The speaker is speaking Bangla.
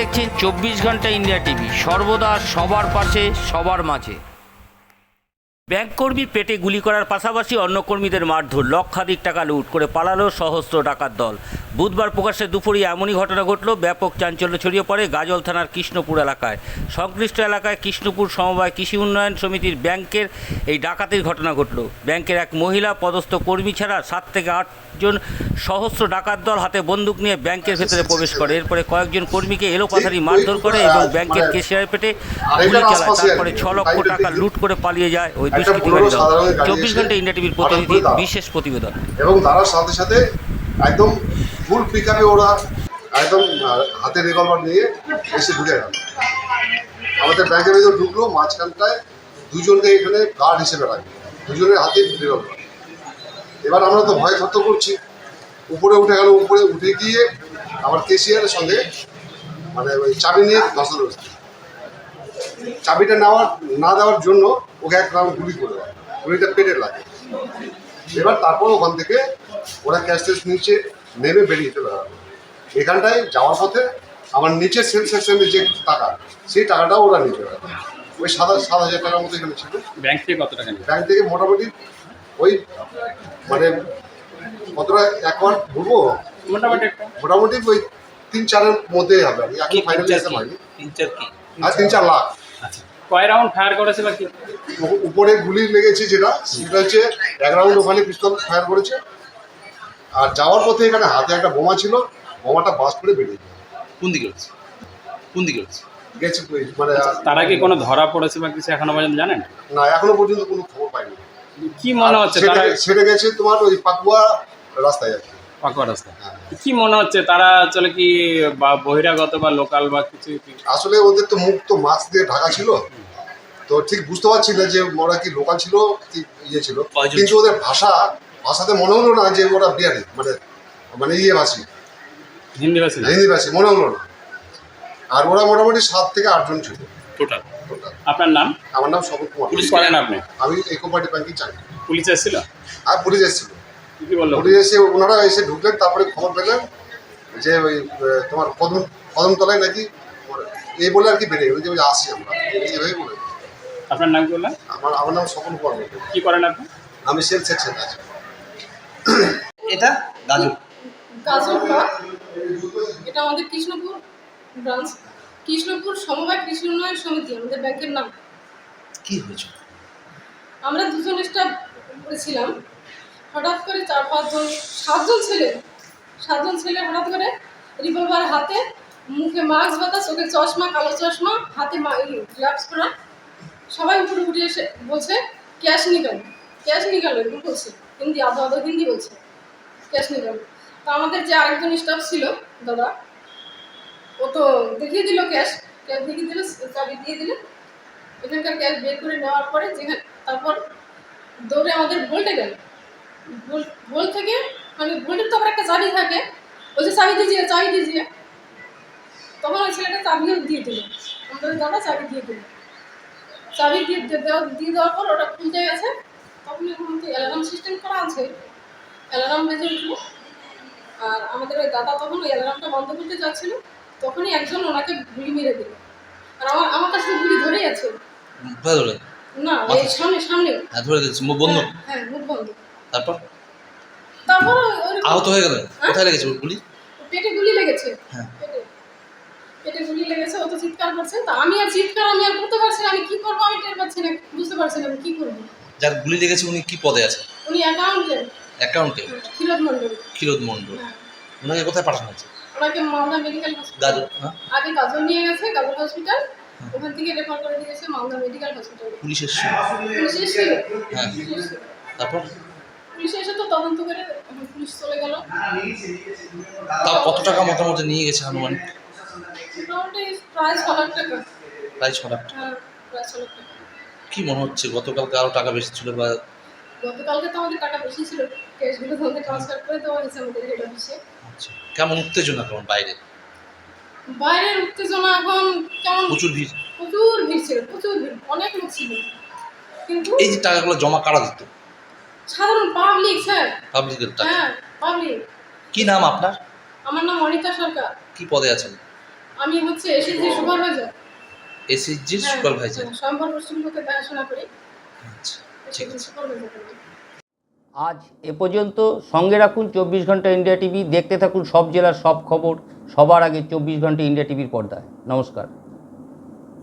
দেখছেন 24 ঘন্টা ইন্ডিয়া টিভি, সর্বদা সবার পাশে সবার মাঝে। ব্যাংক কর্মীর পেটে গুলি করার পাশাপাশি অন্য কর্মীদের মারধর, লক্ষাধিক টাকা লুট করে পালালো সহস্র ডাকাত দল। বুধবার প্রকাশ্যে দুপুরে এমনই ঘটনা ঘটল। ব্যাপক চাঞ্চল্য ছড়িয়ে পড়ে গাজল থানার কৃষ্ণপুর এলাকায়। সংশ্লিষ্ট এলাকায় কৃষ্ণপুর সমবায় কৃষি উন্নয়ন সমিতির ব্যাংকের এই ডাকাতির ঘটনা ঘটল। ব্যাংকের এক মহিলা পদস্থ কর্মী ছাড়া 7 থেকে 8 জন সহস্র ডাকাত দল হাতে বন্দুক নিয়ে ব্যাংকের ভেতরে প্রবেশ করে। এরপরে কয়েকজন কর্মীকে এলোপাথারি মারধর করে এবং ব্যাংকের ক্যাশিয়ারের পেটে গুলি চালায়। তারপরে 6 লক্ষ টাকা লুট করে পালিয়ে যায় ওই দুষ্কৃতিকারীরা। 24 ঘন্টা ইন্ডিয়া টিভির প্রতিনিধি বিশেষ প্রতিবেদন। এবং তার সাথে সাথে একদম ফুল পিকআপে ওরা একদম হাতে রিভলভার নিয়ে এসে ঢুকে গেল আমাদের ব্যাংকের ভেতর। ঢুকলো মাঝখানটায় দুজনকে এখানে গার্ড হিসেবে রাখবে, দুজনের হাতে রিভলভার। এবার আমরা তো ভয় থরথর করছি। উপরে উঠে গেল, উপরে উঠে গিয়ে আমার কেশিয়ারের সঙ্গে মানে ওই চাবি নিয়ে ধস্তাধস্তি। চাবিটা না দেওয়ার জন্য ওকে এক রাউন্ড গুলি করে দেয়, গুলিটা পেটে লাগে। এবার তারপর ওখান থেকে ওরা ক্যাশ ট্যাশ নিচে নেমে বেরিয়ে চলে গেল। এখানটায় যাওয়ার পথে আমার নিচের সেল সেকশনের যে টাকা, সেই টাকাটাও ওরা নিয়ে চলে গেল। ওই 7,000 টাকার মতো এখানে ছিল। ব্যাংক থেকে কত টাকা নিয়ে? ব্যাংক থেকে মোটামুটি ওই মানে কতটা একবার বলবো, মোটামুটি ওই 3-4-এর মধ্যেই হবে। এখন ফাইনালি হিসাব হয়নি। 3-4 কি? আর 3-4 লাখ। আচ্ছা, কয় রাউন্ড ফায়ার করেছে বা কি? উপরে গুলি লেগেছে সেটা হচ্ছে 1 রাউন্ড ওখানে পিস্তল ফায়ার করেছে। আর যাওয়ার পথে এখানে হাতে একটা বোমা ছিল, বোমাটা বাস করে বেরিয়ে যায়। কোন দিকে হচ্ছে? গেছে মানে তারা কি কোনো ধরা পড়েছে বা কিছু এখনো পর্যন্ত জানেন না, এখনো পর্যন্ত কোনো খবর পাইনি। কি মনে হচ্ছে তারা সেটা গেছে তোমার ওই পাকুয়া রাস্তায় আছে, পাকুয়া রাস্তা। কি মনে হচ্ছে তারা চলে কি বা বহিরাগত বা লোকাল বা কিছু? আসলে ওদের তো মুখ তো মাস্ক দিয়ে ঢাকা ছিল, তো ঠিক বুঝতে পারছি না যে ওরা কি লোকাল ছিল কি ইয়ে ছিল। কিন্তু ওদের ভাষাতে মনে হলো না যে ওরা বিহারি, মানে ইয়ে ভাষী, হিন্দি ভাষী মনে হলো না। আর ওরা মোটামুটি 7 থেকে 8 জন ছিল টোটাল। আপনার নাম? আমার নাম শপথ কুমার। পুলিশ করেন আপনি? আমি ইকোপার্টি ব্যাংকে চাকরি। পুলিশ এসেছিল? আর পুলিশ এসেছিল। কি বললো? পুলিশ এসে ওনারা এসে ঢুকলেন, তারপরে খবর পেলেন যে ওই তোমার কদমতলায় নাকি এই বলে আর কি বেড়ে গেল যে ওই আসছি আমরা এইভাবে বলে। আপনার নাম কি বললেন? আমার নাম স্বপন কুমার। কি করেন আপনি? আমি সেল সেকশন আছি। এটা গাজল ব্লক, এটা আমাদের কৃষ্ণপুর ব্রাঞ্চ, কৃষ্ণপুর সমবায় কৃষি উন্নয়ন সমিতি আমাদের ব্যাংকের নাম। কি হয়েছে? আমরা 2 জন স্টাফ করেছিলাম। হঠাৎ করে 7 জন ছেলে হঠাৎ করে রিভলভার হাতে, মুখে মাস্ক বাঁধা, চোখে চশমা, কালো চশমা, হাতে গ্লাভস পরা, সবাই উপরে উঠে এসে বলছে ক্যাশ নিকাল এরকম বলছে। হিন্দি আধো হিন্দি বলছে, ক্যাশ নিকাল। তা আমাদের যে আরেকজন স্টাফ ছিল দাদা, ও তো দেখিয়ে দিল ক্যাশ দেখিয়ে দিল, চাবি দিয়ে দিল। এখানকার ক্যাশ বের করে নেওয়ার পরে তারপর দৌড়ে আমাদের ভোল্টে গেল। ভোল্ট থেকে মানে ভোল্টের তো আবার একটা চাবি থাকে, বলছে চাবি দিজিয়ে। তখন ওই ছেলেটা চাবিও দিয়ে দিল, আমাদের দাদা চাবি দিয়ে দিল। চাবি দিয়ে দেওয়ার পর ওটা খুলতে গেছে। তখন এখন তো অ্যালার্ম সিস্টেম করা আছে, অ্যালার্ম বেজে উঠলো। আর আমাদের ওই দাদা তখন ওই অ্যালার্মটা বন্ধ করতে যাচ্ছিল, তখনই একজন ওনাকে গুলি মেরে দিল। আর আমার কাছে গুলি ধরেই আছে না, এই সামনে ধরে দিয়েছে, মুখ বন্ধ। হ্যাঁ, মুখ বন্ধ। তারপর আহত হয়ে গেলেন? কোথায় লেগেছে গুলি? পেটে গুলি লেগেছে। হ্যাঁ, পেটে গুলি লেগেছে। ও তো চিৎকার করছে, তা আমি আর করতে পারছি না। আমি কি করবো আমি টের পাচ্ছি না, বুঝতে পারছি না আমি কি করবো। যার গুলি লেগেছে উনি কি পদে আছে? উনি অ্যাকাউন্টেন্ট। ক্ষীরোদ মণ্ডল। ওনাকে কোথায় পাঠানো হয়েছে? ওনাকে মালদা মেডিকেল হসপিটাল, আগে গাজল নিয়ে গেছে, গাজল হসপিটাল, ওখান থেকে রেফার করে দিয়েছে মালদা মেডিকেল হসপিটাল। পুলিশ এসেছিল? হ্যাঁ, তারপর পুলিশ এসে তো তদন্ত করে পুলিশ চলে গেল। তাও কত টাকা মোটামুটি নিয়ে গেছে আনুমানিক? মোটামুটি প্রায় 6 লাখ টাকা। প্রায় 6 লাখ টাকা। হ্যাঁ, প্রায় 6 লাখ টাকা। কি মনে হচ্ছে গতকালকে আরো টাকা বেশি ছিল? বা গতকালকে তো আমাদের টাকা বেশি ছিল, ক্যাশগুলো আমাদের ট্রান্সফার করে দেওয়া হয়েছে আমাদের হেড অফিসে। আচ্ছা, কেমন উত্তেজনা কেমন বাইরের উত্তেজনা এখন কেমন? প্রচুর ভিড় ছিল, প্রচুর ভিড়, অনেক লোক ছিল। কিন্তু এই যে টাকাগুলো জমা কারা দিত? সাধারণ পাবলিক স্যার। পাবলিকের টাকা? হ্যাঁ, পাবলিক। কি নাম আপনার? আমার নাম অনিতা সরকার। কি পদে আছেন? আমি হচ্ছে এসএসজি সুপারভাইজার। এসএসজির সুপারভাইজার। সম্পর্ক পশ্চিমবঙ্গকে দেখাশোনা করি। আচ্ছা, ঠিক এসএসজি আছে। সুপারভাইজার করি। আজ এ পর্যন্ত। সঙ্গে রাখুন 24 ঘন্টা ইন্ডিয়া টিভি। দেখতে থাকুন সব জেলার সব খবর সবার আগে 24 ঘন্টা ইন্ডিয়া টিভির পর্দায়। নমস্কার।